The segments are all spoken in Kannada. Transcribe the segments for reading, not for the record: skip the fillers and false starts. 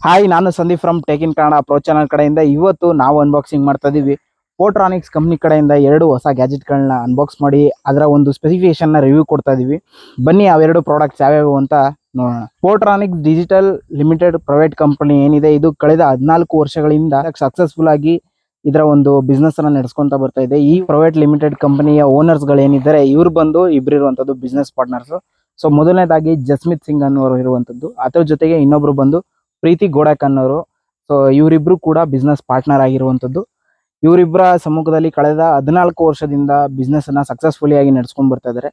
ಹಾಯ್, ನಾನು Sandeep from take in Kannada pro channel ಕಡೆಯಿಂದ ಇವತ್ತು ನಾವು ಅನ್ಬಾಕ್ಸಿಂಗ್ ಮಾಡ್ತಾ ಇದೀವಿ. ಪೋರ್ಟ್ರಾನಿಕ್ಸ್ ಕಂಪ್ನಿ ಕಡೆಯಿಂದ 2 ಹೊಸ ಗ್ಯಾಜೆಟ್ಗಳನ್ನ ಅನ್ಬಾಕ್ಸ್ ಮಾಡಿ ಅದರ ಒಂದು ಸ್ಪೆಸಿಫಿಕೇಶನ್ ನ ರಿವ್ಯೂ ಕೊಡ್ತಾ ಇದೀವಿ. ಬನ್ನಿ ಅವೆರಡು ಪ್ರಾಡಕ್ಟ್ಸ್ ಯಾವ್ಯಾವು ಅಂತ ನೋಡೋಣ. ಪೋರ್ಟ್ರಾನಿಕ್ಸ್ ಡಿಜಿಟಲ್ ಲಿಮಿಟೆಡ್ ಪ್ರೈವೇಟ್ ಕಂಪನಿ ಏನಿದೆ, ಇದು ಕಳೆದ 14 ವರ್ಷಗಳಿಂದ ಸಕ್ಸಸ್ಫುಲ್ ಆಗಿ ಇದರ ಒಂದು ಬಿಸ್ನೆಸ್ ಅನ್ನ ನಡೆಸ್ಕೊಂತ ಬರ್ತಾ ಇದೆ. ಈ ಪ್ರೈವೇಟ್ ಲಿಮಿಟೆಡ್ ಕಂಪನಿಯ ಓನರ್ಸ್ ಗಳು ಏನಿದ್ದಾರೆ, ಇವ್ರು ಬಂದು ಇಬ್ರು ಇರುವಂತದ್ದು ಬಿಸ್ನೆಸ್ ಪಾರ್ಟ್ನರ್ಸ್. ಸೊ ಮೊದಲನೇದಾಗಿ ಜಸ್ಮಿತ್ ಸಿಂಗ್ ಅನ್ನೋರು ಇರುವಂತದ್ದು, ಅದರ ಜೊತೆಗೆ ಇನ್ನೊಬ್ರು ಬಂದು ಪ್ರೀತಿ ಗೋಡಕ್ ಅನ್ನೋರು. ಸೊ ಇವರಿಬ್ರು ಕೂಡ ಬಿಸ್ನೆಸ್ ಪಾರ್ಟ್ನರ್ ಆಗಿರುವಂತದ್ದು. ಇವರಿಬ್ಬರ ಸಮ್ಮುಖದಲ್ಲಿ ಕಳೆದ 14 ವರ್ಷದಿಂದ ಬಿಸ್ನೆಸ್ ಅನ್ನ ಸಕ್ಸಸ್ಫುಲಿ ಆಗಿ ನಡೆಸ್ಕೊಂಡ್ ಬರ್ತಾ ಇದಾರೆ.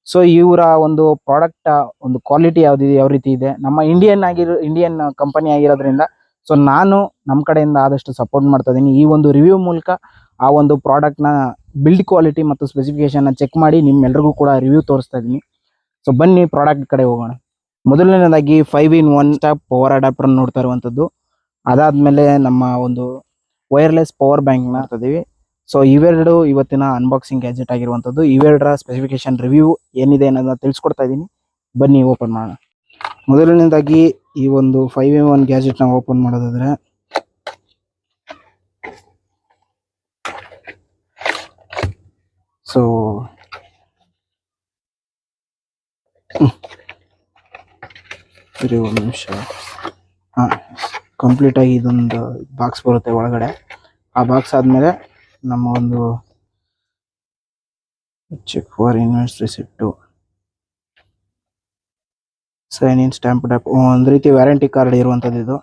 ಸೊ ಇವರ ಒಂದು ಪ್ರಾಡಕ್ಟ್ ಒಂದು ಕ್ವಾಲಿಟಿ ಯಾವ ರೀತಿ ಇದೆ, ನಮ್ಮ ಇಂಡಿಯನ್ ಕಂಪನಿ ಆಗಿರೋದ್ರಿಂದ ಸೊ ನಾನು ನಮ್ಮ ಕಡೆಯಿಂದ ಆದಷ್ಟು ಸಪೋರ್ಟ್ ಮಾಡ್ತಾ ಇದೀನಿ. ಈ ಒಂದು ರಿವ್ಯೂ ಮೂಲಕ ಆ ಒಂದು ಪ್ರಾಡಕ್ಟ್ ನ ಬಿಲ್ಡ್ ಕ್ವಾಲಿಟಿ ಮತ್ತು ಸ್ಪೆಸಿಫಿಕೇಶನ್ ಚೆಕ್ ಮಾಡಿ ನಿಮ್ಮೆಲ್ರಿಗೂ ಕೂಡ ರಿವ್ಯೂ ತೋರಿಸ್ತಾ ಇದೀನಿ. ಸೊ ಬನ್ನಿ ಪ್ರಾಡಕ್ಟ್ ಕಡೆ ಹೋಗೋಣ. ಮೊದಲನೇದಾಗಿ 5-in-1 ಸ್ಟಾಪ್ ಪವರ್ ಅಡಾಪ್ಟರ್ ನೋಡ್ತಾ ಇರುವಂತದ್ದು. ಅದಾದ್ಮೇಲೆ ನಮ್ಮ ಒಂದು ವೈರ್ಲೆಸ್ ಪವರ್ ಬ್ಯಾಂಕ್ ನ ನೋಡ್ತಿದೀವಿ. ಸೊ ಇವೆರಡು ಇವತ್ತಿನ ಅನ್ಬಾಕ್ಸಿಂಗ್ ಗ್ಯಾಜೆಟ್ ಆಗಿರುವಂತದ್ದು. ಇವೆರಡರ ಸ್ಪೆಸಿಫಿಕೇಶನ್ ರಿವ್ಯೂ ಏನಿದೆ ಅನ್ನೋದನ್ನ ತಿಳಿಸ್ಕೊಡ್ತಾ ಇದ್ದೀನಿ. ಬನ್ನಿ ಓಪನ್ ಮಾಡೋಣ. ಮೊದಲನೇದಾಗಿ ಈ ಒಂದು 5-in-1 ಗ್ಯಾಜೆಟ್ ನ ಓಪನ್ ಮಾಡೋದಾದ್ರೆ, ಸೊ ಒಂದು ನಿಮಿಷ, ಕಂಪ್ಲೀಟ್ ಆಗಿ ಇದೊಂದು ಬಾಕ್ಸ್ ಬರುತ್ತೆ ಒಳಗಡೆ. ಆ ಬಾಕ್ಸ್ ಆದ್ಮೇಲೆ ನಮ್ಮ ಒಂದು cheque for invest receipt, sign in stamp ಒಂದು ರೀತಿ ವ್ಯಾರಂಟಿ ಕಾರ್ಡ್ ಇರುವಂತದ್ದು ಇದು.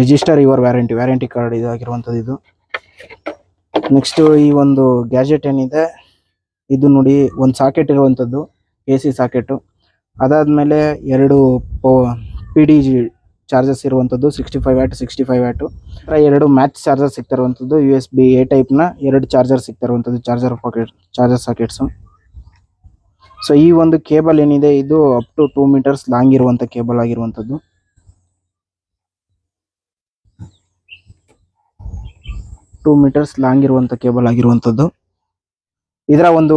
ರಿಜಿಸ್ಟರ್ ಯುವರ್ ವ್ಯಾರಂಟಿ ಕಾರ್ಡ್ ಇದು ಆಗಿರುವಂತದ್ದು ಇದು. ನೆಕ್ಸ್ಟ್ ಈ ಒಂದು ಗ್ಯಾಜೆಟ್ ಏನಿದೆ, ಇದು ನೋಡಿ ಒಂದು ಸಾಕೆಟ್ ಇರುವಂತದ್ದು, AC ಸಾಕೆಟ್. ಅದಾದ್ಮೇಲೆ 2 PDG ಚಾರ್ಜಸ್ ಇರುವಂತದ್ದು, 65W 65W. 2 ಮ್ಯಾಚ್ ಚಾರ್ಜರ್ ಸಿಗ್ತಾ ಇರುವಂತದ್ದು, USB A ಟೈಪ್ ನ 2 ಚಾರ್ಜರ್ ಸಿಗ್ತಾ ಇರುವಂತದ್ದು, ಚಾರ್ಜರ್ ಸಾಕೆಟ್ಸ್. ಸೊ ಈ ಒಂದು ಕೇಬಲ್ ಏನಿದೆ, ಇದು ಅಪ್ ಟು 2 meters ಲಾಂಗ್ ಇರುವಂತ ಕೇಬಲ್ ಆಗಿರುವಂತದ್ದು. ಇದರ ಒಂದು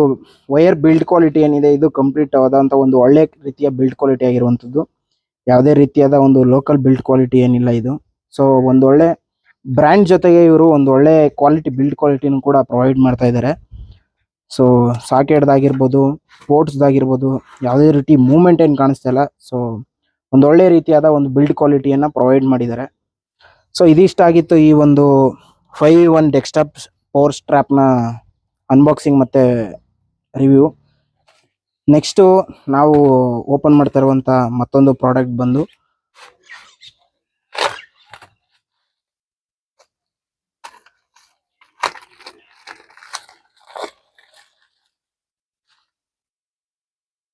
ವೈರ್ ಬಿಲ್ಡ್ ಕ್ವಾಲಿಟಿ ಏನಿದೆ, ಇದು ಕಂಪ್ಲೀಟ್ ಆದಂತ ಒಂದು ಒಳ್ಳೆ ರೀತಿಯ ಬಿಲ್ಡ್ ಕ್ವಾಲಿಟಿ ಆಗಿರುವಂತದ್ದು. ಯಾವುದೇ ರೀತಿಯಾದ ಒಂದು ಲೋಕಲ್ ಬಿಲ್ಡ್ ಕ್ವಾಲಿಟಿ ಏನಿಲ್ಲ ಇದು. ಸೊ ಒಂದು ಒಳ್ಳೆ ಬ್ರ್ಯಾಂಡ್ ಜೊತೆಗೆ ಇವರು ಒಂದು ಒಳ್ಳೆ ಕ್ವಾಲಿಟಿ ಬಿಲ್ಡ್ ಕ್ವಾಲಿಟಿನೂ ಕೂಡ ಪ್ರೊವೈಡ್ ಮಾಡ್ತಾ ಇದ್ದಾರೆ. ಸೊ ಸಾಕೆಟ್ದಾಗಿರ್ಬೋದು, ಪೋರ್ಟ್ಸ್ದಾಗಿರ್ಬೋದು, ಯಾವುದೇ ರೀತಿ ಮೂವ್ಮೆಂಟ್ ಏನು ಕಾಣಿಸ್ತಾ ಇಲ್ಲ. ಸೊ ಒಂದು ಒಳ್ಳೆ ರೀತಿಯಾದ ಒಂದು ಬಿಲ್ಡ್ ಕ್ವಾಲಿಟಿಯನ್ನ ಪ್ರೊವೈಡ್ ಮಾಡಿದ್ದಾರೆ. ಸೊ ಇದಿಷ್ಟ ಆಗಿತ್ತು ಈ ಒಂದು 5-in-1 ಡೆಸ್ಕ್ಟಾಪ್ ಪವರ್ ಸ್ಟ್ರಾಪ್ನ ಅನ್ಬಾಕ್ಸಿಂಗ್ ಮತ್ತೆ ರಿವ್ಯೂ. ನೆಕ್ಸ್ಟ್ ನಾವು ಓಪನ್ ಮಾಡ್ತಾ ಇರುವಂತ ಮತ್ತೊಂದು ಪ್ರಾಡಕ್ಟ್ ಬಂದು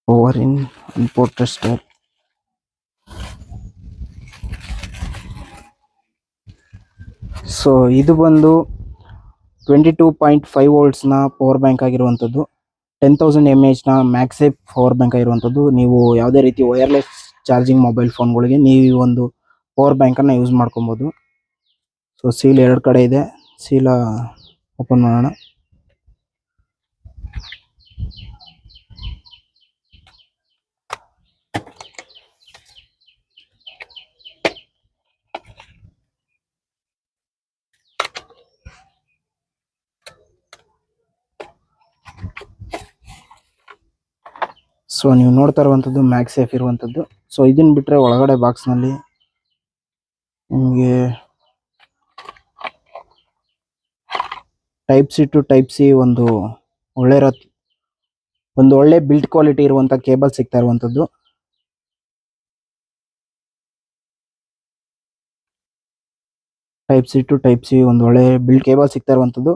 power in import tester. So ಇದು ಬಂದು 22.5 volts ನ ಪವರ್ ಬ್ಯಾಂಕ್ ಆಗಿರುವಂತದ್ದು, 10,000 mAh ನ ಮ್ಯಾಕ್ಸೇಫ್ ಪವರ್ ಬ್ಯಾಂಕ್ ಆಗಿರುವಂತದ್ದು. ನೀವು ಯಾವುದೇ ರೀತಿ ವೈರ್ಲೆಸ್ ಚಾರ್ಜಿಂಗ್ ಮೊಬೈಲ್ ಫೋನ್ಗಳಿಗೆ ನೀವು ಈ ಒಂದು ಪವರ್ ಬ್ಯಾಂಕ್ ಅನ್ನ ಯೂಸ್ ಮಾಡ್ಕೊಬಹುದು. ಸೊ ಸೀಲ್ 2 ಕಡೆ ಇದೆ, ಸೀಲ ಓಪನ್ ಮಾಡೋಣ. ಸೊ ನೀವು ನೋಡ್ತಾ ಇರುವಂತದ್ದು ಮ್ಯಾಕ್ಸೇಫ್ ಇರುವಂತದ್ದು. ಸೊ ಇದನ್ನ ಬಿಟ್ರೆ ಒಳಗಡೆ ಬಾಕ್ಸ್ ನಲ್ಲಿ ನಿಮಗೆ Type-C to Type-C ಒಂದು ಒಳ್ಳೆ ಬಿಲ್ಡ್ ಕ್ವಾಲಿಟಿ ಇರುವಂತ ಕೇಬಲ್ ಸಿಗ್ತಾ ಇರುವಂತದ್ದು. Type-C to Type-C ಒಂದು ಒಳ್ಳೆ ಬಿಲ್ಡ್ ಕೇಬಲ್ ಸಿಗ್ತಾ ಇರುವಂತದ್ದು.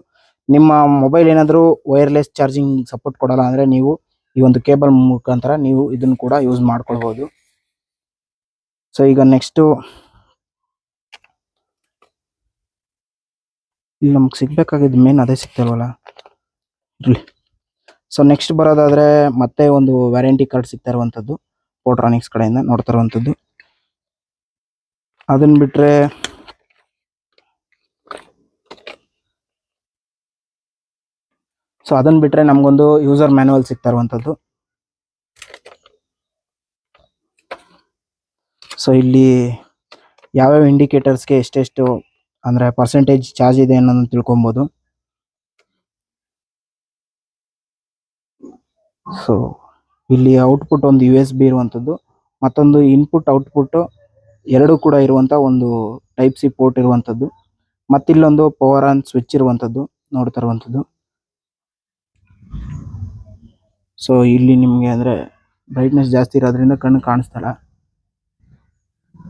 ನಿಮ್ಮ ಮೊಬೈಲ್ ಏನಾದರೂ ವೈರ್ಲೆಸ್ ಚಾರ್ಜಿಂಗ್ ಸಪೋರ್ಟ್ ಕೊಡಲ್ಲ ಅಂದ್ರೆ ನೀವು ಈ ಒಂದು ಕೇಬಲ್ ಮುಖಾಂತರ ನೀವು ಇದನ್ನು ಕೂಡ ಯೂಸ್ ಮಾಡ್ಕೊಳ್ಬಹುದು. ಸೊ ಈಗ ನೆಕ್ಸ್ಟ್ ಇಲ್ಲಿ ನಮ್ಗೆ ಸಿಗ್ಬೇಕಾಗಿದ್ದು ಮೇನ್ ಅದೇ ಸಿಗ್ತಲ್ವಲ್ಲ, ಇರ್ಲಿ. ಸೊ ನೆಕ್ಸ್ಟ್ ಬರೋದಾದ್ರೆ ಮತ್ತೆ ಒಂದು ವ್ಯಾರಂಟಿ ಕಾರ್ಡ್ ಸಿಗ್ತಾ ಇರುವಂತದ್ದು ಪೋರ್ಟ್ರಾನಿಕ್ಸ್ ಕಡೆಯಿಂದ ನೋಡ್ತಾ ಇರುವಂತದ್ದು. ಅದನ್ನ ಬಿಟ್ರೆ ನಮಗೊಂದು ಯೂಸರ್ ಮ್ಯಾನುವಲ್ ಸಿಗ್ತಾ ಇರುವಂತದ್ದು. ಸೊ ಇಲ್ಲಿ ಯಾವ್ಯಾವ ಇಂಡಿಕೇಟರ್ಸ್ಗೆ ಎಷ್ಟೆಷ್ಟು ಅಂದರೆ ಪರ್ಸೆಂಟೇಜ್ ಚಾರ್ಜ್ ಇದೆ ಅನ್ನೋದನ್ನ ತಿಳ್ಕೊಬೋದು. ಸೊ ಇಲ್ಲಿ ಔಟ್ಪುಟ್ ಒಂದು USB ಇರುವಂಥದ್ದು, ಮತ್ತೊಂದು ಇನ್ಪುಟ್ ಔಟ್ಪುಟ್ ಎರಡೂ ಕೂಡ ಇರುವಂಥ ಒಂದು ಟೈಪ್ ಸಿ ಪೋರ್ಟ್ ಇರುವಂಥದ್ದು, ಮತ್ತಿಲ್ಲೊಂದು ಪವರ್ ಆನ್ ಸ್ವಿಚ್ ಇರುವಂಥದ್ದು ನೋಡ್ತಾ ಇರುವಂಥದ್ದು. ಸೊ ಇಲ್ಲಿ ನಿಮಗೆ ಅಂದರೆ ಬ್ರೈಟ್ನೆಸ್ ಜಾಸ್ತಿ ಇರೋದ್ರಿಂದ ಕಣ್ಣು ಕಾಣಿಸ್ತಲ್ಲ.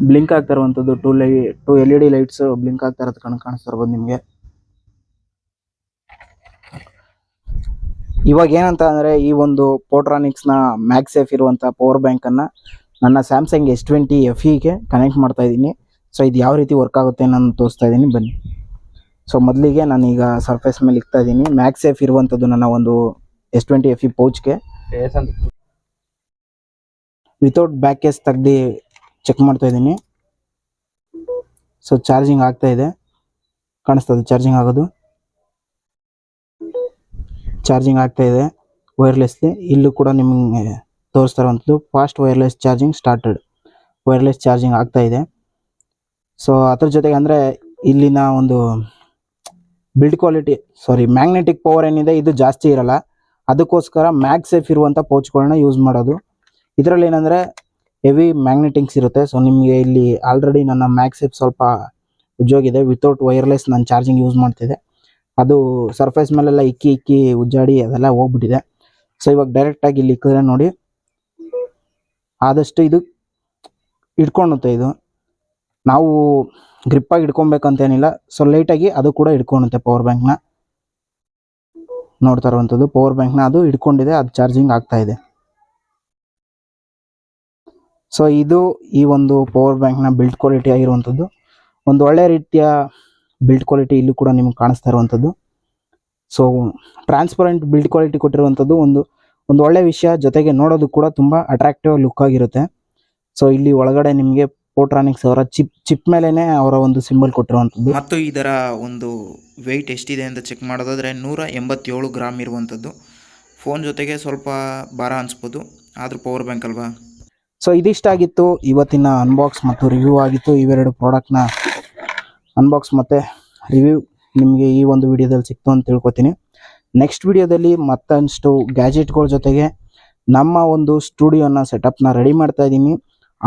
ಬ್ಲಿಂಕ್ ಆಗ್ತಾ ಇರುವಂಥದ್ದು ಟೂ LED ಲೈಟ್ಸ್ ಬ್ಲಿಂಕ್ ಆಗ್ತಾ ಇರೋದು ಕಣ್ಣು ಕಾಣಿಸ್ತಾ ಇರ್ಬೋದು ನಿಮಗೆ. ಇವಾಗ ಏನಂತ ಅಂದರೆ ಈ ಒಂದು ಪೋರ್ಟ್ರಾನಿಕ್ಸ್ನ ಮ್ಯಾಗ್ಸೇಫ್ ಇರುವಂಥ ಪವರ್ ಬ್ಯಾಂಕನ್ನು ನನ್ನ ಸ್ಯಾಮ್ಸಂಗ್ S20 FEಗೆ ಕನೆಕ್ಟ್ ಮಾಡ್ತಾ ಇದ್ದೀನಿ. ಸೊ ಇದು ಯಾವ ರೀತಿ ವರ್ಕ್ ಆಗುತ್ತೆ ನಾನು ತೋರಿಸ್ತಾ ಇದ್ದೀನಿ ಬನ್ನಿ. ಸೊ ಮೊದಲಿಗೆ ನಾನೀಗ ಸರ್ಫೇಸ್ ಮೇಲೆ ಇಕ್ತಾ ಇದ್ದೀನಿ ಮ್ಯಾಗ್ಸೇಫ್ ಇರುವಂಥದ್ದು ನನ್ನ ಒಂದು S20 FE ಪೌಚ್ಗೆ. ವಿತೌಟ್ ಬ್ಯಾಕ್ ಕೇಸ್ ತೆಗ್ದು ಚೆಕ್ ಮಾಡ್ತಾ ಇದ್ದೀನಿ. ಸೊ ಚಾರ್ಜಿಂಗ್ ಆಗ್ತಾ ಇದೆ, ಕಾಣಿಸ್ತದೆ ಚಾರ್ಜಿಂಗ್ ಆಗೋದು. ಚಾರ್ಜಿಂಗ್ ಆಗ್ತಾ ಇದೆ ವೈರ್ಲೆಸ್ಲಿ. ಇಲ್ಲೂ ಕೂಡ ನಿಮಗೆ ತೋರಿಸ್ತಾ ಇರುವಂಥದ್ದು fast wireless charging started. Wireless charging ಆಗ್ತಾ ಇದೆ. ಸೊ ಅದ್ರ ಜೊತೆಗೆ ಅಂದರೆ ಇಲ್ಲಿನ ಒಂದು ಮ್ಯಾಗ್ನೆಟಿಕ್ ಪವರ್ ಏನಿದೆ ಇದು ಜಾಸ್ತಿ ಇರಲ್ಲ. ಅದಕ್ಕೋಸ್ಕರ ಮ್ಯಾಗ್ಸೇಫ್ ಇರುವಂಥ ಪೌಚ್ಗಳನ್ನ ಯೂಸ್ ಮಾಡೋದು. ಇದರಲ್ಲಿ ಏನಂದರೆ ಹೆವಿ ಮ್ಯಾಗ್ನೆಟಿಕ್ಸ್ ಇರುತ್ತೆ. ಸೊ ನಿಮಗೆ ಇಲ್ಲಿ ಆಲ್ರೆಡಿ ನನ್ನ ಮ್ಯಾಗ್ಸೇಫ್ ಸ್ವಲ್ಪ ಉಜ್ಜೋಗಿದೆ. ವಿತೌಟ್ ವೈರ್ಲೆಸ್ ನಾನು ಚಾರ್ಜಿಂಗ್ ಯೂಸ್ ಮಾಡ್ತಿದ್ದೆ, ಅದು ಸರ್ಫೇಸ್ ಮೇಲೆಲ್ಲ ಇಕ್ಕಿ ಉಜ್ಜಾಡಿ ಅದೆಲ್ಲ ಹೋಗ್ಬಿಟ್ಟಿದೆ. ಸೊ ಇವಾಗ ಡೈರೆಕ್ಟಾಗಿ ಇಲ್ಲಿ ಇಕ್ಕಿದ್ರೆ ನೋಡಿ ಆದಷ್ಟು ಇದು ಹಿಡ್ಕೊಳುತ್ತೆ. ಇದು ನಾವು ಗ್ರಿಪ್ಪಾಗಿ ಹಿಡ್ಕೊಬೇಕಂತೇನಿಲ್ಲ. ಸೊ ಲೈಟಾಗಿ ಅದು ಕೂಡ ಹಿಡ್ಕೊಳುತ್ತೆ ಪವರ್ ಬ್ಯಾಂಕ್ನ. ನೋಡ್ತಾ ಇರುವಂಥದ್ದು ಪವರ್ ಬ್ಯಾಂಕ್ನ ಅದು ಹಿಡ್ಕೊಂಡಿದೆ, ಅದು ಚಾರ್ಜಿಂಗ್ ಆಗ್ತಾ ಇದೆ. ಸೊ ಇದು ಈ ಒಂದು ಪವರ್ ಬ್ಯಾಂಕ್ನ ಬಿಲ್ಡ್ ಕ್ವಾಲಿಟಿ ಆಗಿರುವಂಥದ್ದು. ಒಂದು ಒಳ್ಳೆ ರೀತಿಯ ಬಿಲ್ಡ್ ಕ್ವಾಲಿಟಿ ಇಲ್ಲೂ ಕೂಡ ನಿಮ್ಗೆ ಕಾಣಿಸ್ತಾ ಇರುವಂಥದ್ದು. ಸೊ ಟ್ರಾನ್ಸ್ಪರೆಂಟ್ ಬಿಲ್ಡ್ ಕ್ವಾಲಿಟಿ ಕೊಟ್ಟಿರುವಂಥದ್ದು ಒಂದು ಒಳ್ಳೆ ವಿಷಯ. ಜೊತೆಗೆ ನೋಡೋದು ಕೂಡ ತುಂಬ ಅಟ್ರಾಕ್ಟಿವ್ ಲುಕ್ ಆಗಿರುತ್ತೆ. ಸೊ ಇಲ್ಲಿ ಒಳಗಡೆ ನಿಮಗೆ ಪೋರ್ಟ್ರಾನಿಕ್ಸ್ ಅವರ ಚಿಪ್ ಮೇಲೇ ಅವರ ಒಂದು ಸಿಂಬಲ್ ಕೊಟ್ಟಿರುವಂಥದ್ದು. ಮತ್ತು ಇದರ ಒಂದು ವೆಯ್ಟ್ ಎಷ್ಟಿದೆ ಅಂತ ಚೆಕ್ ಮಾಡೋದಾದರೆ 187 ಗ್ರಾಮ್ ಇರುವಂಥದ್ದು. ಫೋನ್ ಜೊತೆಗೆ ಸ್ವಲ್ಪ ಭಾರ ಅನಿಸ್ಬೋದು, ಆದರೂ ಪವರ್ ಬ್ಯಾಂಕ್ ಅಲ್ವಾ. ಸೊ ಇದಿಷ್ಟಾಗಿತ್ತು ಇವತ್ತಿನ ಅನ್ಬಾಕ್ಸ್ ಮತ್ತು ರಿವ್ಯೂ ಆಗಿತ್ತು. ಇವೆರಡು ಪ್ರಾಡಕ್ಟ್ನ ಅನ್ಬಾಕ್ಸ್ ಮತ್ತು ರಿವ್ಯೂ ನಿಮಗೆ ಈ ಒಂದು ವಿಡಿಯೋದಲ್ಲಿ ಸಿಕ್ತು ಅಂತ ತಿಳ್ಕೊತೀನಿ. ನೆಕ್ಸ್ಟ್ ವಿಡಿಯೋದಲ್ಲಿ ಮತ್ತಷ್ಟು ಗ್ಯಾಜೆಟ್ಗಳ ಜೊತೆಗೆ ನಮ್ಮ ಒಂದು ಸ್ಟುಡಿಯೋನ ಸೆಟಪ್ನ ರೆಡಿ ಮಾಡ್ತಾ ಇದ್ದೀನಿ.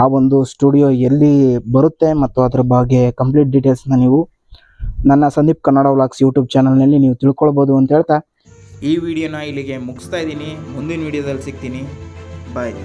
ಆ ಒಂದು ಸ್ಟುಡಿಯೋ ಎಲ್ಲಿ ಬರುತ್ತೆ ಮತ್ತು ಅದರ ಬಗ್ಗೆ ಕಂಪ್ಲೀಟ್ ಡೀಟೇಲ್ಸ್ನ ನೀವು ನನ್ನ ಸಂದೀಪ್ ಕನ್ನಡ ವ್ಲಾಗ್ಸ್ ಯೂಟ್ಯೂಬ್ ಚಾನಲ್ನಲ್ಲಿ ನೀವು ತಿಳ್ಕೊಳ್ಬೋದು ಅಂತ ಹೇಳ್ತಾ ಈ ವಿಡಿಯೋನ ಇಲ್ಲಿಗೆ ಮುಗಿಸ್ತಾ ಇದ್ದೀನಿ. ಮುಂದಿನ ವಿಡಿಯೋದಲ್ಲಿ ಸಿಗ್ತೀನಿ. ಬಾಯ್.